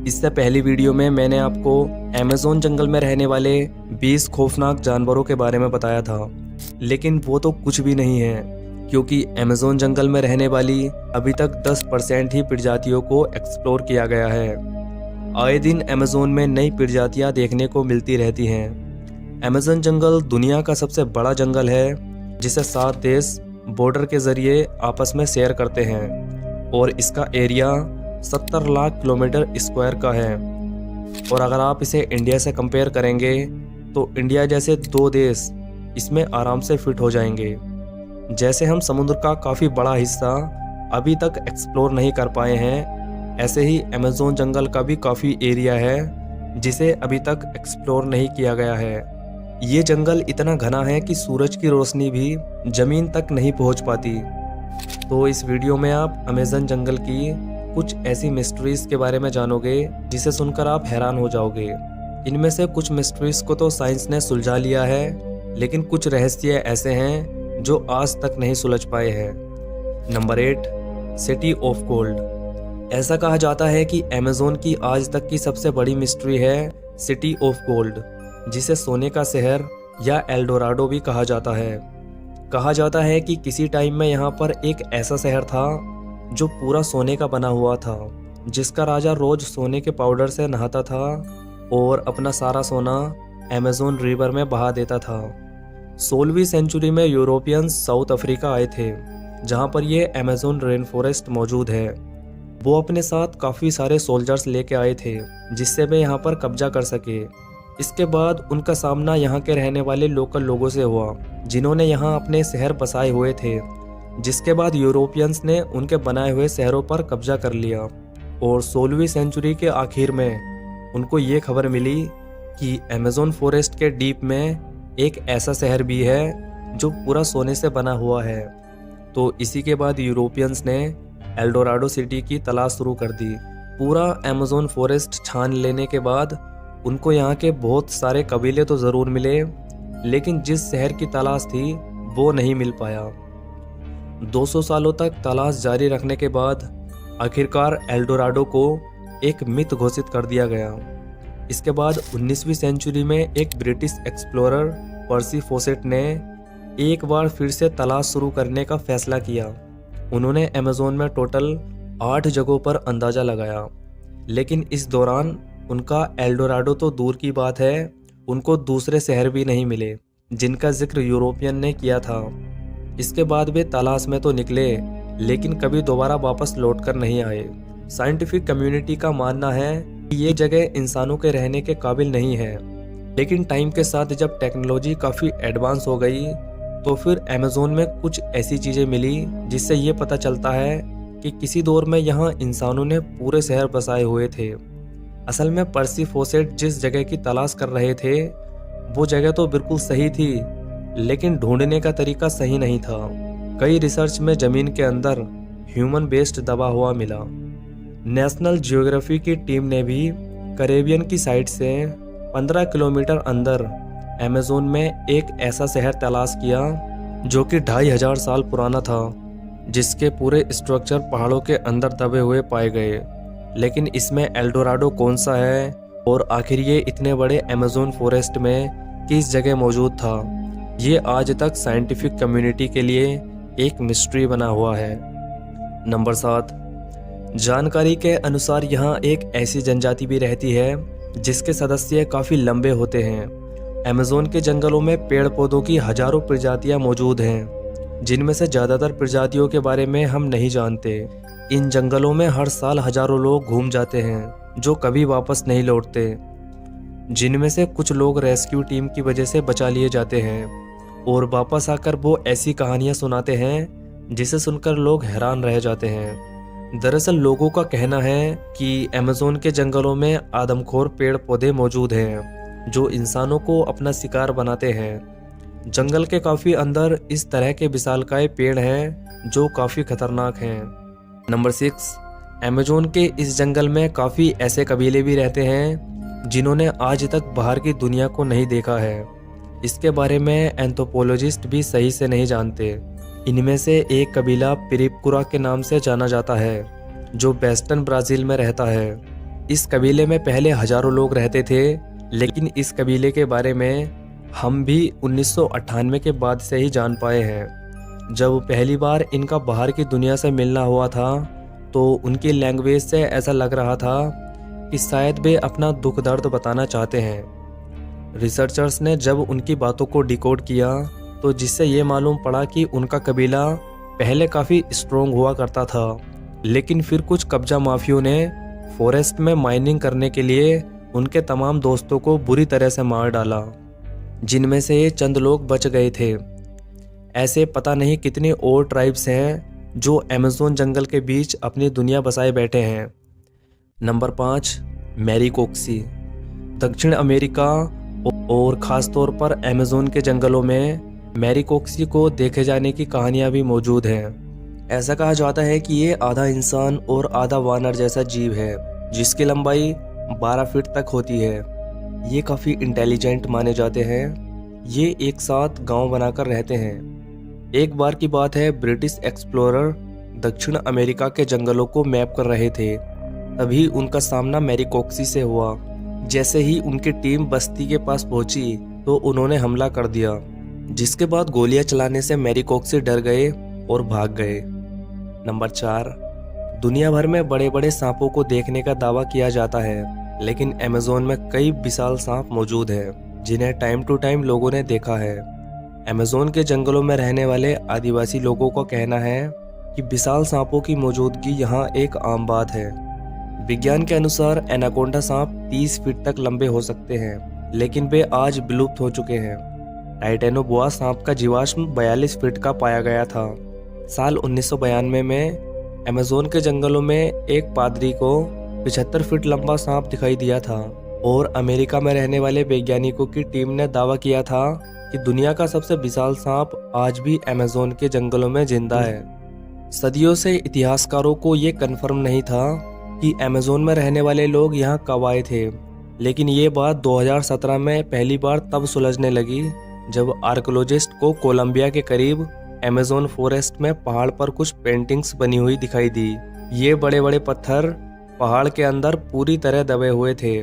इससे पहली वीडियो में मैंने आपको अमेज़न जंगल में रहने वाले 20 खौफनाक जानवरों के बारे में बताया था, लेकिन वो तो कुछ भी नहीं है, क्योंकि अमेज़न जंगल में रहने वाली अभी तक 10% ही प्रजातियों को एक्सप्लोर किया गया है। आए दिन अमेज़न में नई प्रजातियां देखने को मिलती रहती हैं। अमेज़न जंगल दुनिया का सबसे बड़ा जंगल है, जिसे 7 देश बॉर्डर के जरिए आपस में शेयर करते हैं और इसका एरिया 70 लाख किलोमीटर स्क्वायर का है। और अगर आप इसे इंडिया से कंपेयर करेंगे तो इंडिया जैसे 2 देश इसमें आराम से फिट हो जाएंगे। जैसे हम समुद्र का काफ़ी बड़ा हिस्सा अभी तक एक्सप्लोर नहीं कर पाए हैं, ऐसे ही अमेज़न जंगल का भी काफ़ी एरिया है जिसे अभी तक एक्सप्लोर नहीं किया गया है। ये जंगल इतना घना है कि सूरज की रोशनी भी ज़मीन तक नहीं पहुंच पाती। तो इस वीडियो में आप अमेज़न जंगल की कुछ ऐसी मिस्ट्रीज़ के बारे में जानोगे जिसे सुनकर आप हैरान हो जाओगे। इनमें से कुछ मिस्ट्रीज़ को तो साइंस ने सुलझा लिया है, लेकिन कुछ रहस्य ऐसे हैं जो आज तक नहीं सुलझ पाए हैं। Number 8, city of gold. ऐसा कहा जाता है कि अमेज़न की आज तक की सबसे बड़ी मिस्ट्री है सिटी ऑफ गोल्ड, जिसे सोने का शहर या एल्डोराडो भी कहा जाता है। कहा जाता है कि किसी टाइम में यहाँ पर एक ऐसा शहर था जो पूरा सोने का बना हुआ था, जिसका राजा रोज सोने के पाउडर से नहाता था और अपना सारा सोना अमेज़न रिवर में बहा देता था। 16वीं सेंचुरी में यूरोपियंस साउथ अफ्रीका आए थे, जहाँ पर ये अमेज़न रेन फॉरेस्ट मौजूद है। वो अपने साथ काफ़ी सारे सोल्जर्स लेके आए थे, जिससे वे यहाँ पर कब्जा कर सके। इसके बाद उनका सामना यहाँ के रहने वाले लोकल लोगों से हुआ, जिन्होंने यहाँ अपने शहर बसाए हुए थे। जिसके बाद यूरोपियंस ने उनके बनाए हुए शहरों पर कब्जा कर लिया और 16वीं सेंचुरी के आखिर में उनको ये खबर मिली कि अमेज़न फॉरेस्ट के डीप में एक ऐसा शहर भी है जो पूरा सोने से बना हुआ है। तो इसी के बाद यूरोपियंस ने एल्डोराडो सिटी की तलाश शुरू कर दी। पूरा अमेज़न फॉरेस्ट छान लेने के बाद उनको यहाँ के बहुत सारे कबीले तो ज़रूर मिले, लेकिन जिस शहर की तलाश थी वो नहीं मिल पाया। 200 सालों तक तलाश जारी रखने के बाद आखिरकार एल्डोराडो को एक मिथ घोषित कर दिया गया। इसके बाद 19वीं सेंचुरी में एक ब्रिटिश एक्सप्लोरर पर्सी फोसेट ने एक बार फिर से तलाश शुरू करने का फैसला किया। उन्होंने अमेज़न में टोटल 8 जगहों पर अंदाज़ा लगाया, लेकिन इस दौरान उनका एल्डोराडो तो दूर की बात है, उनको दूसरे शहर भी नहीं मिले जिनका जिक्र यूरोपियन ने किया था। इसके बाद वे तलाश में तो निकले, लेकिन कभी दोबारा वापस लौटकर नहीं आए। साइंटिफिक कम्युनिटी का मानना है कि ये जगह इंसानों के रहने के काबिल नहीं है, लेकिन टाइम के साथ जब टेक्नोलॉजी काफ़ी एडवांस हो गई तो फिर अमेज़न में कुछ ऐसी चीज़ें मिली जिससे ये पता चलता है कि किसी दौर में यहाँ इंसानों ने पूरे शहर बसाए हुए थे। असल में पर्सी फोसेट जिस जगह की तलाश कर रहे थे वो जगह तो बिल्कुल सही थी, लेकिन ढूंढने का तरीका सही नहीं था। कई रिसर्च में ज़मीन के अंदर ह्यूमन वेस्ट दबा हुआ मिला। नेशनल ज्योग्राफी की टीम ने भी कैरेबियन की साइड से 15 किलोमीटर अंदर अमेज़न में एक ऐसा शहर तलाश किया जो कि 2500 साल पुराना था, जिसके पूरे स्ट्रक्चर पहाड़ों के अंदर दबे हुए पाए गए। लेकिन इसमें एल्डोराडो कौन सा है और आखिर ये इतने बड़े अमेज़न फॉरेस्ट में किस जगह मौजूद था, ये आज तक साइंटिफिक कम्युनिटी के लिए एक मिस्ट्री बना हुआ है। नंबर 7, जानकारी के अनुसार यहाँ एक ऐसी जनजाति भी रहती है जिसके सदस्य काफ़ी लंबे होते हैं। अमेज़न के जंगलों में पेड़ पौधों की हजारों प्रजातियाँ मौजूद हैं, जिनमें से ज़्यादातर प्रजातियों के बारे में हम नहीं जानते। इन जंगलों में हर साल हजारों लोग घूम जाते हैं जो कभी वापस नहीं लौटते, जिनमें से कुछ लोग रेस्क्यू टीम की वजह से बचा लिए जाते हैं और वापस आकर वो ऐसी कहानियां सुनाते हैं जिसे सुनकर लोग हैरान रह जाते हैं। दरअसल लोगों का कहना है कि अमेज़न के जंगलों में आदमखोर पेड़ पौधे मौजूद हैं जो इंसानों को अपना शिकार बनाते हैं। जंगल के काफ़ी अंदर इस तरह के विशालकाय पेड़ हैं जो काफ़ी खतरनाक हैं। नंबर 6, अमेज़न के इस जंगल में काफ़ी ऐसे कबीले भी रहते हैं जिन्होंने आज तक बाहर की दुनिया को नहीं देखा है। इसके बारे में एंथ्रोपोलॉजिस्ट भी सही से नहीं जानते। इनमें से एक कबीला पिरिपकुरा के नाम से जाना जाता है, जो वेस्टर्न ब्राज़ील में रहता है। इस कबीले में पहले हजारों लोग रहते थे, लेकिन इस कबीले के बारे में हम भी 1998 के बाद से ही जान पाए हैं। जब पहली बार इनका बाहर की दुनिया से मिलना हुआ था तो उनकी लैंग्वेज से ऐसा लग रहा था कि शायद वे अपना दुख दर्द बताना चाहते हैं। रिसर्चर्स ने जब उनकी बातों को डिकोड किया तो जिससे ये मालूम पड़ा कि उनका कबीला पहले काफ़ी स्ट्रोंग हुआ करता था, लेकिन फिर कुछ कब्जा माफियों ने फॉरेस्ट में माइनिंग करने के लिए उनके तमाम दोस्तों को बुरी तरह से मार डाला, जिनमें से ये चंद लोग बच गए थे। ऐसे पता नहीं कितने और ट्राइब्स हैं जो अमेज़न जंगल के बीच अपनी दुनिया बसाए बैठे हैं। नंबर 5, मैरीकोक्सी। दक्षिण अमेरिका और ख़ास तौर पर अमेज़न के जंगलों में मैरीकोक्सी को देखे जाने की कहानियाँ भी मौजूद हैं। ऐसा कहा जाता है कि ये आधा इंसान और आधा वानर जैसा जीव है, जिसकी लंबाई 12 फीट तक होती है। ये काफ़ी इंटेलिजेंट माने जाते हैं। ये एक साथ गांव बनाकर रहते हैं। एक बार की बात है, ब्रिटिश एक्सप्लोरर दक्षिण अमेरिका के जंगलों को मैप कर रहे थे, तभी उनका सामना मैरीकोक्सी से हुआ। जैसे ही उनकी टीम बस्ती के पास पहुंची तो उन्होंने हमला कर दिया, जिसके बाद गोलियां चलाने से मैरीकोक्सी डर गए और भाग गए। नंबर 4, दुनिया भर में बड़े बड़े सांपों को देखने का दावा किया जाता है, लेकिन अमेज़न में कई विशाल सांप मौजूद हैं जिन्हें टाइम टू टाइम लोगों ने देखा है। अमेज़न के जंगलों में रहने वाले आदिवासी लोगों का कहना है कि विशाल सांपों की मौजूदगी यहाँ एक आम बात है। विज्ञान के अनुसार एनाकोंडा सांप 30 फीट तक लंबे हो सकते हैं, लेकिन वे आज विलुप्त हो चुके हैं। टाइटेनोबोआ सांप का जीवाश्म 42 फीट का पाया गया था। साल 1992 में अमेज़न के जंगलों में एक पादरी को 75 फीट लंबा सांप दिखाई दिया था और अमेरिका में रहने वाले वैज्ञानिकों की टीम ने दावा किया था कि दुनिया का सबसे विशाल सांप आज भी अमेज़न के जंगलों में जिंदा है। सदियों से इतिहासकारों को ये कन्फर्म नहीं था कि अमेज़न में रहने वाले लोग यहाँ कब आए थे, लेकिन ये बात 2017 में पहली बार तब सुलझने लगी जब आर्कियोलॉजिस्ट को कोलंबिया के करीब अमेज़न फॉरेस्ट में पहाड़ पर कुछ पेंटिंग्स बनी हुई दिखाई दी। ये बड़े बड़े पत्थर पहाड़ के अंदर पूरी तरह दबे हुए थे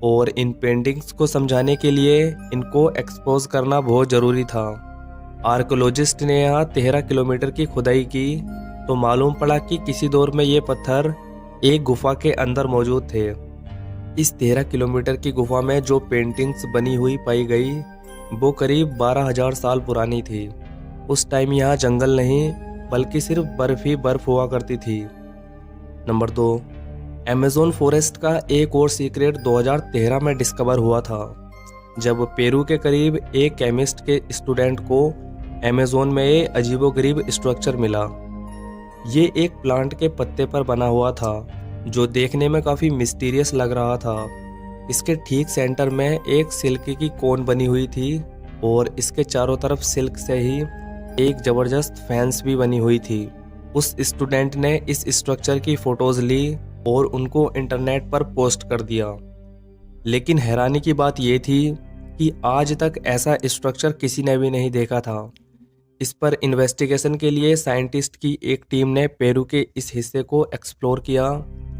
और इन पेंटिंग्स को समझाने के लिए इनको एक्सपोज करना बहुत ज़रूरी था। आर्कियोलॉजिस्ट ने यहाँ 13 किलोमीटर की खुदाई की तो मालूम पड़ा कि किसी दौर में ये पत्थर एक गुफा के अंदर मौजूद थे। इस 13 किलोमीटर की गुफा में जो पेंटिंग्स बनी हुई पाई गई वो करीब 12,000 साल पुरानी थी। उस टाइम यहाँ जंगल नहीं बल्कि सिर्फ बर्फ ही बर्फ हुआ करती थी। नंबर 2, अमेज़न फॉरेस्ट का एक और सीक्रेट 2013 में डिस्कवर हुआ था, जब पेरू के करीब एक केमिस्ट के स्टूडेंट को अमेज़न में ये अजीबोगरीब स्ट्रक्चर मिला। ये एक प्लांट के पत्ते पर बना हुआ था जो देखने में काफ़ी मिस्टीरियस लग रहा था। इसके ठीक सेंटर में एक सिल्क की कोन बनी हुई थी और इसके चारों तरफ सिल्क से ही एक ज़बरदस्त फैंस भी बनी हुई थी। उस स्टूडेंट ने इस स्ट्रक्चर की फ़ोटोज़ ली और उनको इंटरनेट पर पोस्ट कर दिया। लेकिन हैरानी की बात यह थी कि आज तक ऐसा स्ट्रक्चर किसी ने भी नहीं देखा था। इस पर इन्वेस्टिगेशन के लिए साइंटिस्ट की एक टीम ने पेरू के इस हिस्से को एक्सप्लोर किया।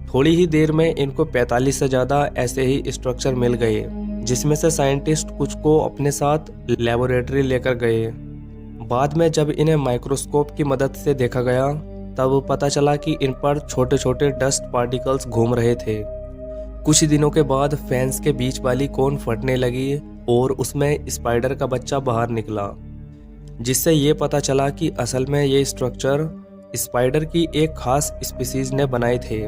थोड़ी ही देर में इनको 45 से ज़्यादा ऐसे ही स्ट्रक्चर मिल गए, जिसमें से साइंटिस्ट कुछ को अपने साथ लेबोरेटरी लेकर गए। बाद में जब इन्हें माइक्रोस्कोप की मदद से देखा गया तब पता चला कि इन पर छोटे छोटे डस्ट पार्टिकल्स घूम रहे थे। कुछ दिनों के बाद फैंस के बीच वाली कोन फटने लगी और उसमें स्पाइडर का बच्चा बाहर निकला, जिससे ये पता चला कि असल में ये स्ट्रक्चर स्पाइडर की एक खास स्पीसीज ने बनाए थे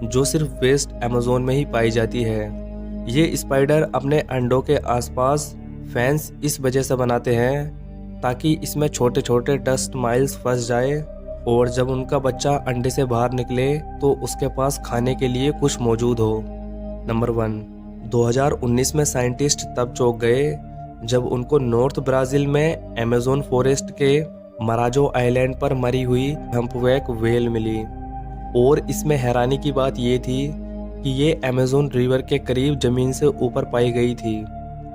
जो सिर्फ वेस्ट अमेज़न में ही पाई जाती है। ये स्पाइडर अपने अंडों के आसपास फैंस इस वजह से बनाते हैं ताकि इसमें छोटे छोटे डस्ट माइल्स फंस जाए और जब उनका बच्चा अंडे से बाहर निकले तो उसके पास खाने के लिए कुछ मौजूद हो। नंबर 1, 2019 में साइंटिस्ट तब चौंक गए जब उनको नॉर्थ ब्राज़ील में अमेज़न फॉरेस्ट के मराजो आइलैंड पर मरी हुई हम्पबैक व्हेल मिली। और इसमें हैरानी की बात ये थी कि ये अमेज़न रिवर के करीब ज़मीन से ऊपर पाई गई थी।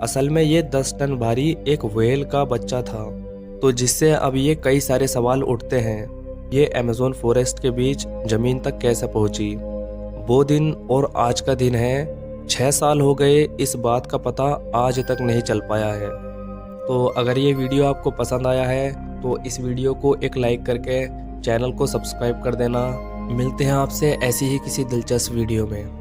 असल में ये 10 टन भारी एक व्हेल का बच्चा था। तो जिससे अब ये कई सारे सवाल उठते हैं, ये अमेज़न फॉरेस्ट के बीच ज़मीन तक कैसे पहुंची। वो दिन और आज का दिन है 6 साल हो गए, इस बात का पता आज तक नहीं चल पाया है। तो अगर ये वीडियो आपको पसंद आया है तो इस वीडियो को एक लाइक करके चैनल को सब्सक्राइब कर देना। मिलते हैं आपसे ऐसी ही किसी दिलचस्प वीडियो में।